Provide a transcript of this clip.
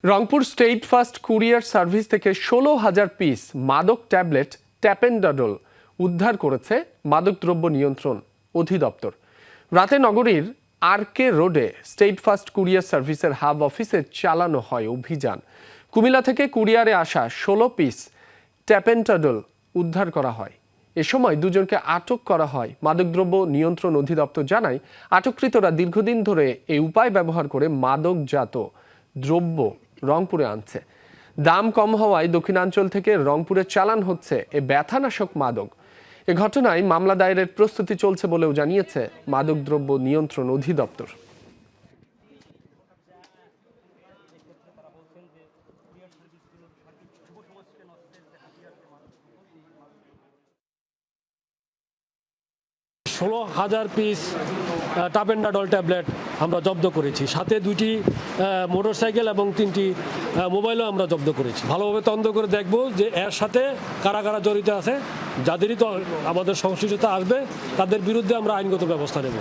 Rangpur state fast courier service থেকে ১৬,০০০ piece মাদক tablet tapentadol উদ্ধার করেছে মাদকদ্রব্য নিয়ন্ত্রণ অধিদপ্তর। রাতে নগরীর আরকে রোডে স্টেট ফাস্ট কুরিয়ার সার্ভিসের হাব অফিসে চালানো হয় অভিযান। কুমিল্লা থেকে কুরিয়ারে আসা ১৬ পিস ট্যাপেন্ডাডল উদ্ধার করা হয়। এ সময় দুজনকে আটক করা হয়। মাদকদ্রব্য নিয়ন্ত্রণ অধিদপ্তর জানায়, আটককৃতরা দীর্ঘদিন ধরে এই উপায় ব্যবহার করে মাদকজাত দ্রব্য রংপুরে আনছে। দাম কম হওয়ায় দক্ষিণাঞ্চল থেকে রংপুরে চালান হচ্ছে এ ব্যথানাশক মাদক। এ ঘটনায় মামলা দায়েরের প্রস্তুতি চলছে বলেও জানিয়েছে মাদকদ্রব্য নিয়ন্ত্রণ অধিদপ্তর। ষোলো হাজার পিস ট্যাপেন্ডাডল ট্যাবলেট আমরা জব্দ করেছি। সাথে 2টি মোটরসাইকেল এবং 3টি মোবাইলও আমরা জব্দ করেছি। ভালোভাবে তদন্ত করে দেখব যে এর সাথে কারা কারা জড়িত আছে। যাদেরই তো আমাদের সংশ্লিষ্টতা আসবে তাদের বিরুদ্ধে আমরা আইনগত ব্যবস্থা নেব।